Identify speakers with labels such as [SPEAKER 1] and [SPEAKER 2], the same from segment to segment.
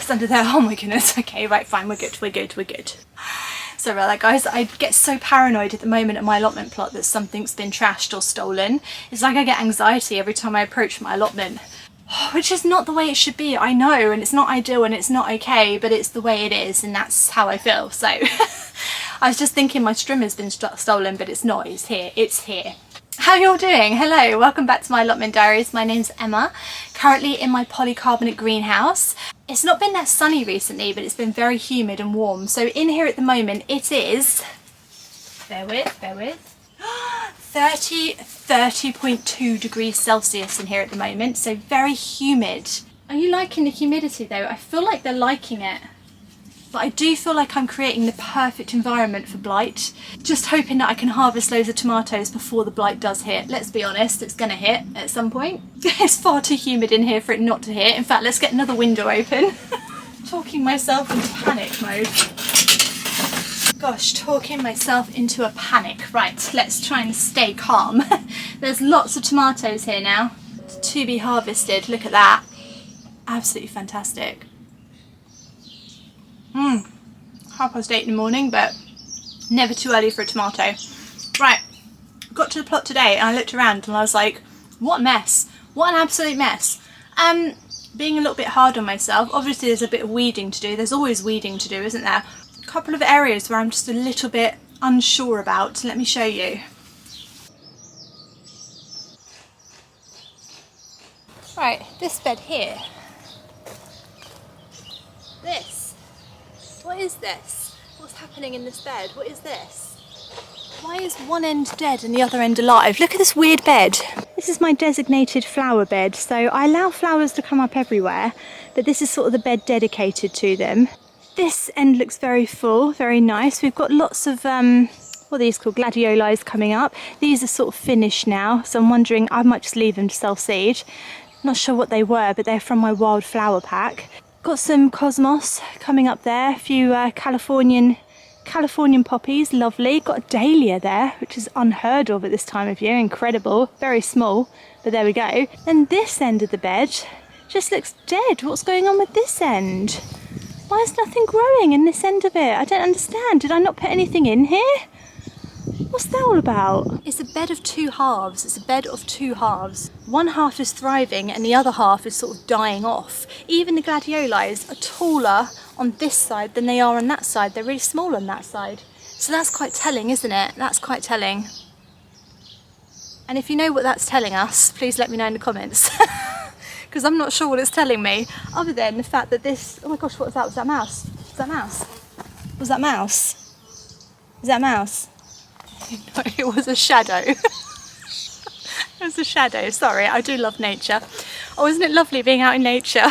[SPEAKER 1] mess under there. Oh my goodness. Okay, right, fine, we're good, we're good, we're good. Sorry about that, guys. I get so paranoid at the moment at my allotment plot that something's been trashed or stolen. It's like I get anxiety every time I approach my allotment, which is not the way it should be, I know, and it's not ideal and it's not okay, but it's the way it is and that's how I feel. So I was just thinking my strimmer's been stolen, but it's not, it's here, it's here. How you all doing? Hello, welcome back to my allotment diaries. My name's Emma, currently in my polycarbonate greenhouse. It's not been that sunny recently, but it's been very humid and warm. So in here at the moment it is, bear with, 30.2 degrees Celsius in here at the moment, so very humid. Are you liking the humidity though? I feel like they're liking it. But I do feel like I'm creating the perfect environment for blight. Just hoping that I can harvest loads of tomatoes before the blight does hit. Let's be honest, it's gonna hit at some point. It's far too humid in here for it not to hit. In fact, let's get another window open. Talking myself into panic mode. Gosh, talking myself into a panic. Right, let's try and stay calm. There's lots of tomatoes here now to be harvested. Look at that. Absolutely fantastic. 8:30 in the morning, but never too early for a tomato. Right, got to the plot today and I looked around and I was like, what a mess. What an absolute mess. Being a little bit hard on myself. Obviously there's a bit of weeding to do. There's always weeding to do, isn't there? A couple of areas where I'm just a little bit unsure about. Let me show you. Right, this bed here. This. What is this? What's happening in this bed? What is this? Why is one end dead and the other end alive? Look at this weird bed. This is my designated flower bed. So I allow flowers to come up everywhere, but this is sort of the bed dedicated to them. This end looks very full, very nice. We've got lots of, what are these called? Gladioli coming up. These are sort of finished now, so I'm wondering, I might just leave them to self-seed. Not sure what they were, but they're from my wildflower pack. Got some cosmos coming up there, a few Californian poppies, lovely. Got a dahlia there, which is unheard of at this time of year, incredible, very small, but there we go. And this end of the bed just looks dead. What's going on with this end? Why is nothing growing in this end of it? I don't understand. Did I not put anything in here? What's that all about? It's a bed of two halves. It's a bed of two halves. One half is thriving and the other half is sort of dying off. Even the gladiolis are taller on this side than they are on that side. They're really small on that side. So that's quite telling, isn't it? That's quite telling. And if you know what that's telling us, please let me know in the comments. Because I'm not sure what it's telling me, other than the fact that this... Oh my gosh, what was that? Was that a mouse? Was that a mouse? Was that a mouse? Is that a mouse? No, it was a shadow. It was a shadow, sorry, I do love nature. Oh, isn't it lovely being out in nature?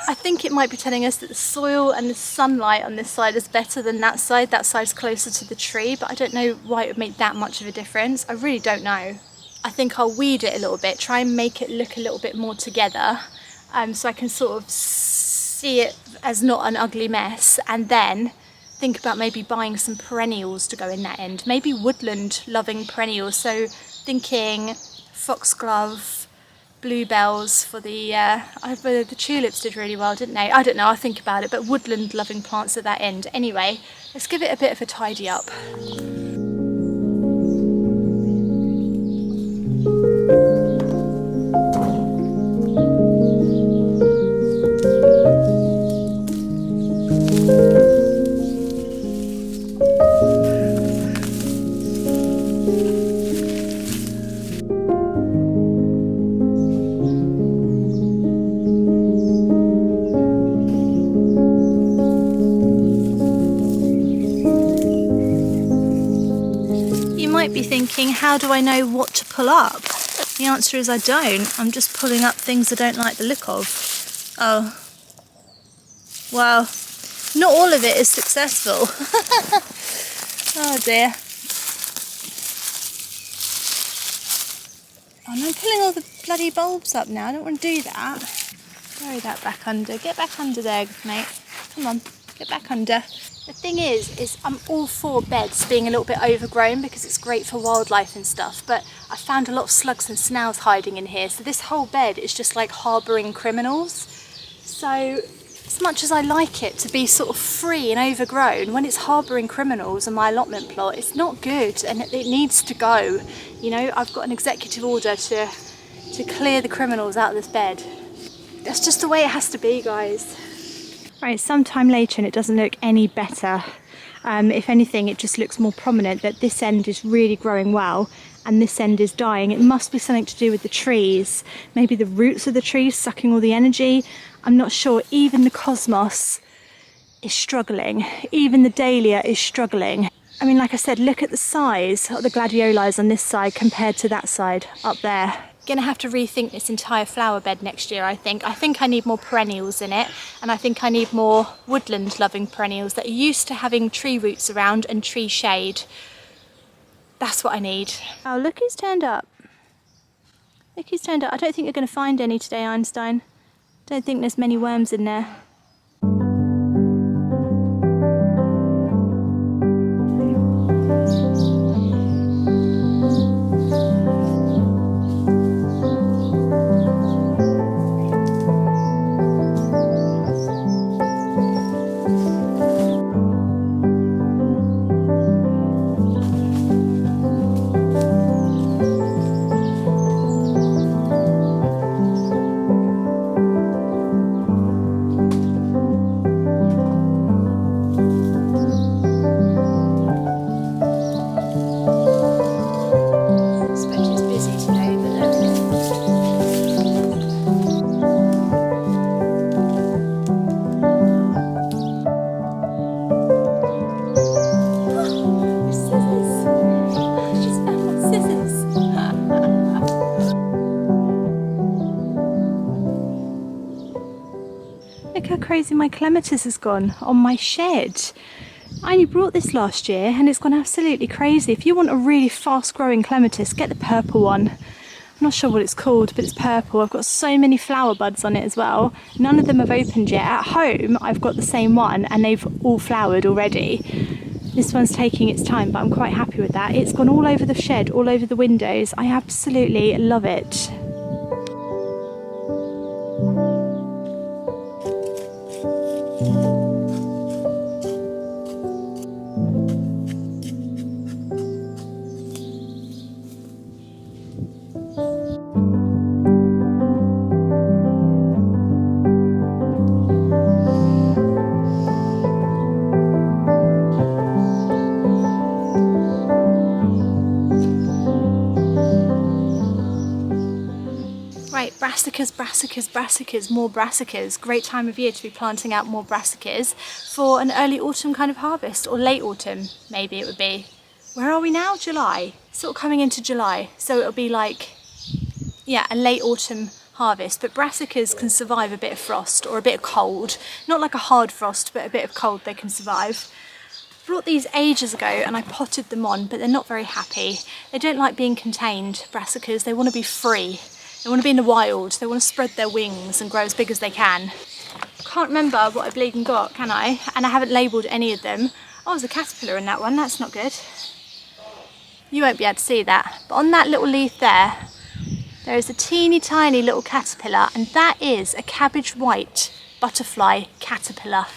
[SPEAKER 1] I think it might be telling us that the soil and the sunlight on this side is better than that side. That side's closer to the tree, but I don't know why it would make that much of a difference. I really don't know. I think I'll weed it a little bit, try and make it look a little bit more together, so I can sort of see it as not an ugly mess, and then think about maybe buying some perennials to go in that end, maybe woodland loving perennials. So thinking foxglove, bluebells for the tulips did really well, didn't they? I don't know, I'll think about it, but woodland loving plants at that end. Anyway, let's give it a bit of a tidy up. Be thinking, how do I know what to pull up? The answer is I don't. I'm just pulling up things I don't like the look of. Oh, well, not all of it is successful. Oh dear. Oh, and I'm pulling all the bloody bulbs up now. I don't want to do that. Bury that back under. Get back under there, mate. Come on, get back under. The thing is I'm all for beds being a little bit overgrown because it's great for wildlife and stuff, but I found a lot of slugs and snails hiding in here, so this whole bed is just like harbouring criminals. So As much as I like it to be sort of free and overgrown, when it's harbouring criminals on my allotment plot, it's not good and it needs to go. You know, I've got an executive order to clear the criminals out of this bed. That's just the way it has to be, guys. Right, sometime later and it doesn't look any better. If anything, it just looks more prominent that this end is really growing well and this end is dying. It must be something to do with the trees. Maybe the roots of the trees sucking all the energy. I'm not sure. Even the cosmos is struggling. Even the dahlia is struggling. I mean, like I said, look at the size of the gladioli on this side compared to that side up there. Gonna have to rethink this entire flower bed next year, I think. I think I need more perennials in it, and I think I need more woodland loving perennials that are used to having tree roots around and tree shade. That's what I need. Oh, look who's turned up. Look who's turned up. I don't think you're gonna find any today, Einstein. Don't think there's many worms in there. Look how crazy my clematis has gone on my shed. I only brought this last year and it's gone absolutely crazy. If you want a really fast growing clematis, get the purple one. I'm not sure what it's called, but it's purple. I've got so many flower buds on it as well. None of them have opened yet. At home, I've got the same one and they've all flowered already. This one's taking its time, but I'm quite happy with that. It's gone all over the shed, all over the windows. I absolutely love it. Right, brassicas, more brassicas. Great time of year to be planting out more brassicas for an early autumn kind of harvest, or late autumn maybe it would be. Where are we now? July. Sort of coming into July, so it'll be like, yeah, a late autumn harvest. But brassicas can survive a bit of frost or a bit of cold. Not like a hard frost, but a bit of cold they can survive. Brought these ages ago and I potted them on, but they're not very happy. They don't like being contained, brassicas. They want to be free. They want to be in the wild. They want to spread their wings and grow as big as they can. Can't remember what I bleeding got, can I? And I haven't labelled any of them. Oh, there's a caterpillar in that one. That's not good. You won't be able to see that. But on that little leaf there, there is a teeny tiny little caterpillar, and that is a cabbage white butterfly caterpillar.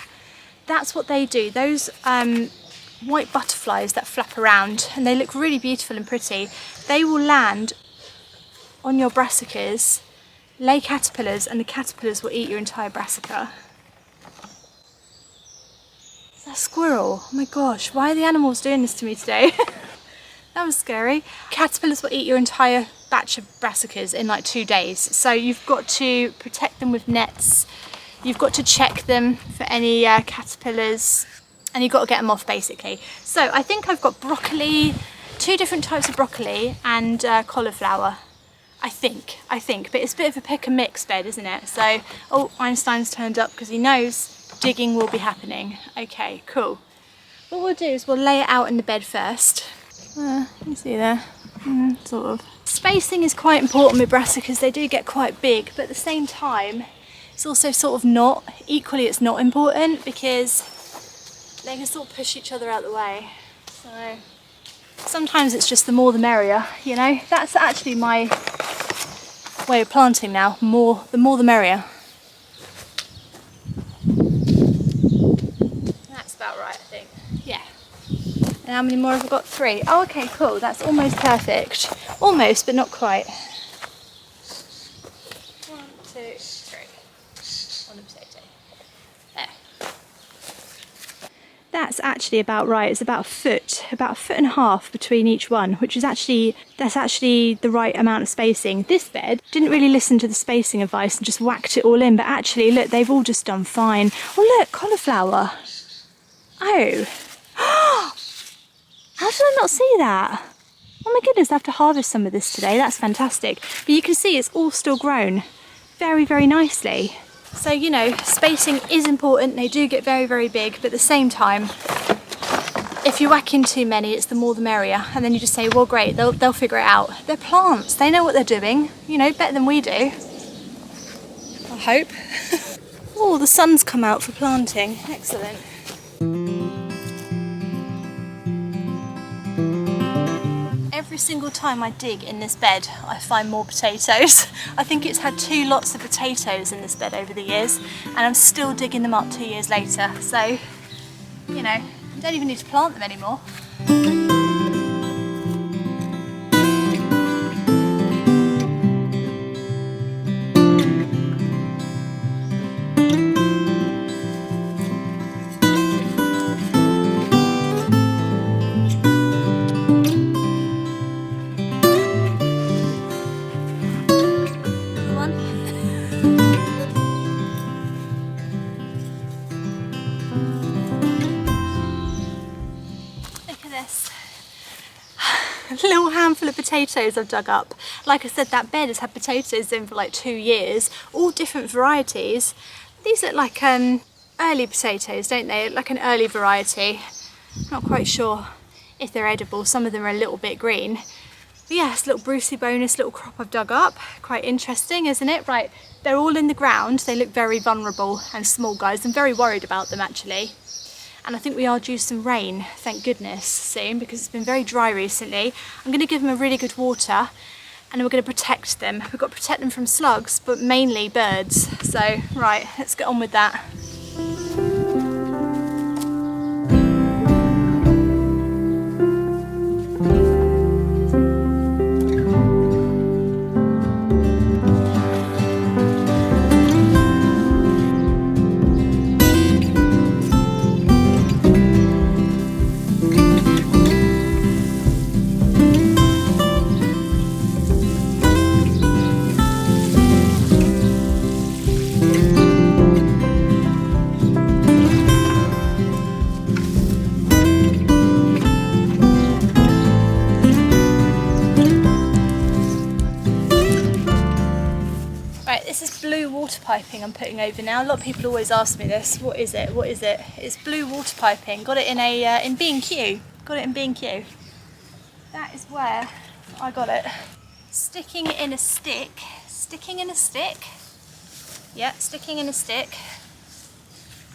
[SPEAKER 1] That's what they do. Those white butterflies that flap around, and they look really beautiful and pretty, they will land on your brassicas, lay caterpillars, and the caterpillars will eat your entire brassica. Is that a squirrel? Oh my gosh, why are the animals doing this to me today? That was scary. Caterpillars will eat your entire batch of brassicas in like 2 days. So you've got to protect them with nets. You've got to check them for any caterpillars, and you've got to get them off basically. So I think I've got broccoli, 2 different types of broccoli, and cauliflower. I think, but it's a bit of a pick and mix bed, isn't it? So, oh, Einstein's turned up because he knows digging will be happening. Okay, cool. What we'll do is we'll lay it out in the bed first. You see there, sort of. Spacing is quite important with brassicas. They do get quite big, but at the same time, it's also sort of not, equally it's not important because they can sort of push each other out the way. So sometimes it's just the more the merrier, you know? That's actually my way of planting now. The more the merrier. And how many more have I got? 3. Oh, okay, cool. That's almost perfect. Almost, but not quite. 1, 2, 3. On a potato. There. That's actually about right. It's about a foot and a half between each one, which is that's actually the right amount of spacing. This bed didn't really listen to the spacing advice and just whacked it all in, but actually, look, they've all just done fine. Oh, look, cauliflower. Oh. How did I not see that? Oh my goodness, I have to harvest some of this today. That's fantastic. But you can see it's all still grown very, very nicely. So, you know, spacing is important. They do get very, very big, but at the same time, if you whack in too many, it's the more the merrier. And then you just say, well, great, they'll figure it out. They're plants. They know what they're doing, you know, better than we do. I hope. Oh, the sun's come out for planting. Excellent. Every single time I dig in this bed, I find more potatoes. I think it's had 2 lots of potatoes in this bed over the years, and I'm still digging them up 2 years later. So, you know, you don't even need to plant them anymore. A little handful of potatoes I've dug up. Like I said, that bed has had potatoes in for like 2 years, all different varieties. These look like early potatoes, don't they? Like an early variety. Not quite sure if they're edible. Some of them are a little bit green. But yeah, it's a little Brucey bonus little crop I've dug up. Quite interesting, isn't it? Right, they're all in the ground. They look very vulnerable and small, guys. I'm very worried about them actually. And I think we are due some rain, thank goodness, soon, because it's been very dry recently. I'm going to give them a really good water, and then we're going to protect them. We've got to protect them from slugs, but mainly birds. So, right, let's get on with that. This is blue water piping I'm putting over now. A lot of people always ask me this. What is it? What is it? It's blue water piping. Got it in a in B&Q. Got it in B&Q. That is where I got it. Sticking it in a stick. Sticking in a stick. Yeah, sticking in a stick.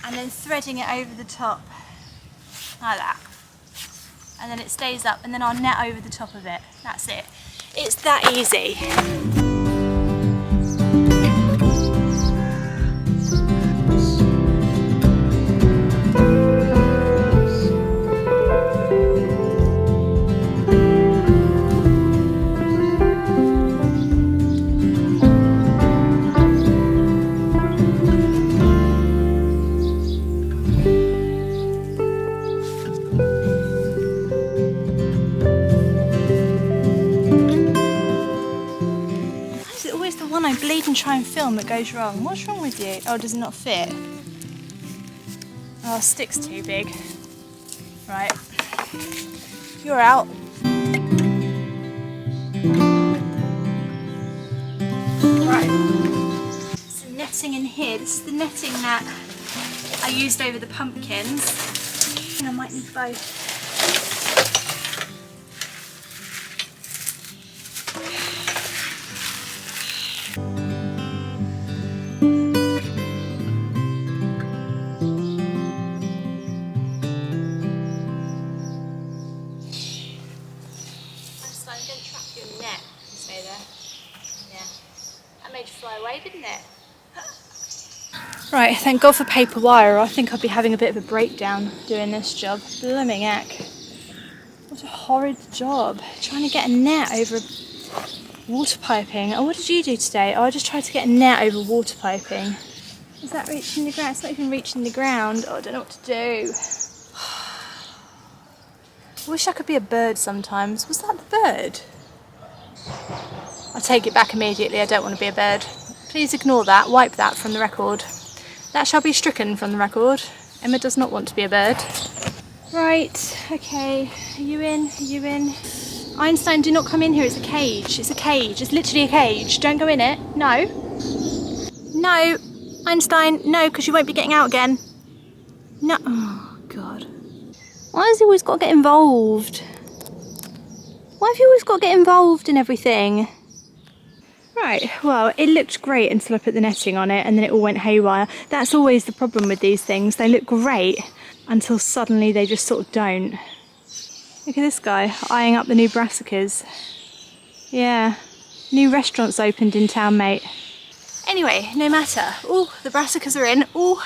[SPEAKER 1] And then threading it over the top. Like that. And then it stays up, and then I'll net over the top of it. That's it. It's that easy. I bleed and try and film, it goes wrong. What's wrong with you? Oh, does it not fit? Oh, stick's too big. Right. You're out. Right. Some netting in here. This is the netting that I used over the pumpkins. I might need both. Didn't it? Right, thank God for paper wire. I think I'd be having a bit of a breakdown doing this job. Blooming heck. What a horrid job, trying to get a net over water piping. Oh, what did you do today? Oh, I just tried to get a net over water piping. Is that reaching the ground? It's not even reaching the ground. Oh, I don't know what to do. I wish I could be a bird sometimes. Was that the bird? I'll take it back immediately. I don't want to be a bird. Please ignore that. Wipe that from the record. That shall be stricken from the record. Emma does not want to be a bird. Right, okay. Are you in? Are you in? Einstein, do not come in here. It's a cage. It's a cage. It's literally a cage. Don't go in it. No. No. Einstein, no, because you won't be getting out again. No. Oh, God. Why has he always got to get involved? Why have you always got to get involved in everything? Right, well, it looked great until I put the netting on it and then it all went haywire. That's always the problem with these things. They look great until suddenly they just sort of don't. Look at this guy, eyeing up the new Brassicas. Yeah, new restaurants opened in town, mate. Anyway, no matter. Oh, the Brassicas are in. Oh,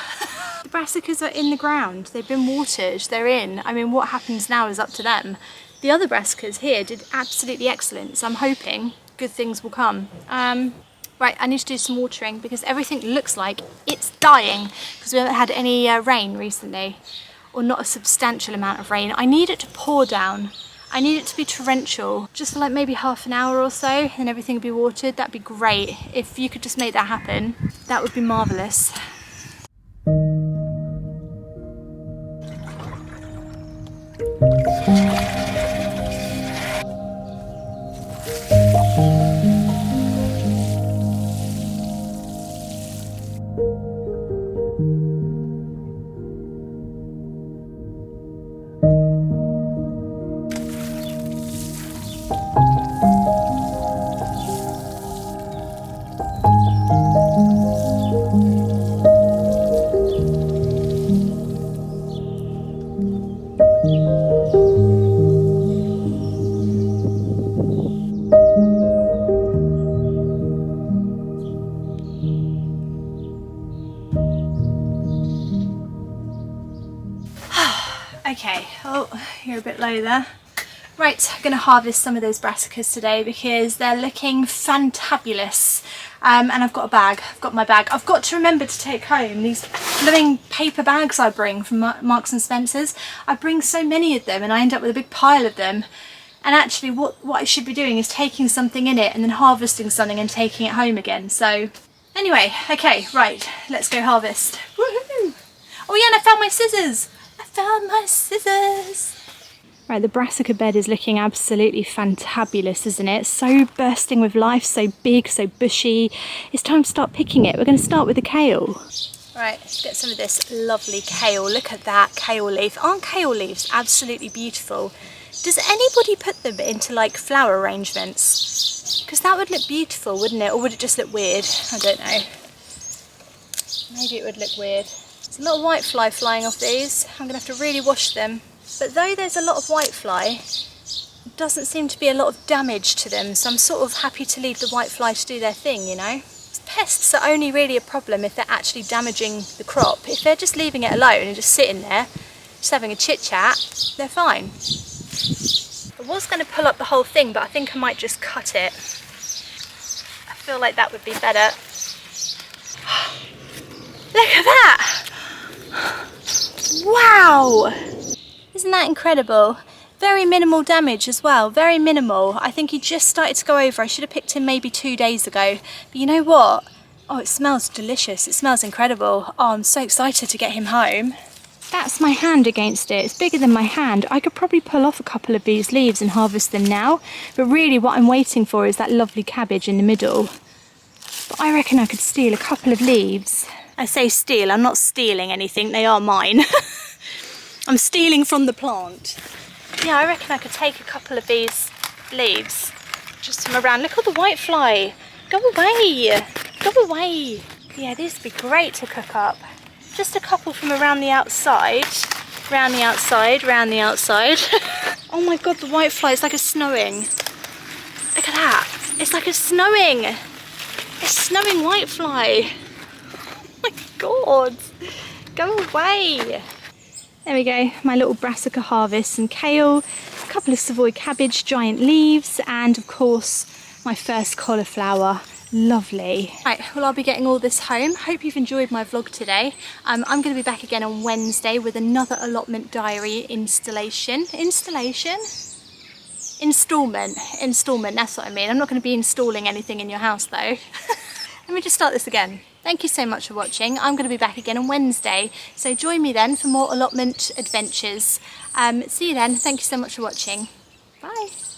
[SPEAKER 1] the Brassicas are in the ground. They've been watered, they're in. I mean, what happens now is up to them. The other Brassicas here did absolutely excellent, so I'm hoping good things will come. Right, I need to do some watering because everything looks like it's dying because we haven't had any rain recently, or not a substantial amount of rain. I need it to pour down. I need it to be torrential, just for like maybe half an hour or so, and everything would be watered. That'd be great. If you could just make that happen, that would be marvellous. Okay, oh, you're a bit low there. Right, I'm going to harvest some of those brassicas today because they're looking fantabulous. And I've got a bag, I've got my bag. I've got to remember to take home these living paper bags I bring from Marks and Spencer's. I bring so many of them and I end up with a big pile of them. And actually what I should be doing is taking something in it and then harvesting something and taking it home again. So anyway, okay, right, let's go harvest. Woohoo! Oh yeah, and I found my scissors. I found my scissors. Right, the brassica bed is looking absolutely fantabulous, isn't it? So bursting with life, so big, so bushy. It's time to start picking it. We're going to start with the kale. Right, let's get some of this lovely kale. Look at that kale leaf. Aren't kale leaves absolutely beautiful? Does anybody put them into like flower arrangements? Because that would look beautiful, wouldn't it? Or would it just look weird? I don't know. Maybe it would look weird. There's a lot of whitefly flying off these. I'm going to have to really wash them. But though there's a lot of whitefly, there doesn't seem to be a lot of damage to them. So I'm sort of happy to leave the whitefly to do their thing, you know. Pests are only really a problem if they're actually damaging the crop. If they're just leaving it alone and just sitting there, just having a chit chat, they're fine. I was going to pull up the whole thing, but I think I might just cut it. I feel like that would be better. Look at that! Wow! Isn't that incredible? Very minimal damage as well, very minimal. I think he just started to go over. I should have picked him maybe 2 days ago. But you know what? Oh, it smells delicious. It smells incredible. Oh, I'm so excited to get him home. That's my hand against it. It's bigger than my hand. I could probably pull off a couple of these leaves and harvest them now. But really what I'm waiting for is that lovely cabbage in the middle. But I reckon I could steal a couple of leaves. I say steal, I'm not stealing anything. They are mine. I'm stealing from the plant. Yeah, I reckon I could take a couple of these leaves just from around. Look at the whitefly. Go away. Go away. Yeah, these would be great to cook up. Just a couple from around the outside. Round the outside, round the outside. Oh my god, the whitefly, it's like it's snowing. Look at that. It's like it's snowing. It's snowing whitefly. Oh my god. Go away. There we go, my little brassica harvest, some kale, couple of Savoy cabbage, giant leaves, and of course my first cauliflower. Lovely. Right, well, I'll be getting all this home. Hope you've enjoyed my vlog today. I'm going to be back again on Wednesday with another allotment diary installment, that's what I mean. I'm not going to be installing anything in your house though. Let me just start this again. Thank you so much for watching. I'm going to be back again on Wednesday, so join me then for more allotment adventures. See you then. Thank you so much for watching. Bye.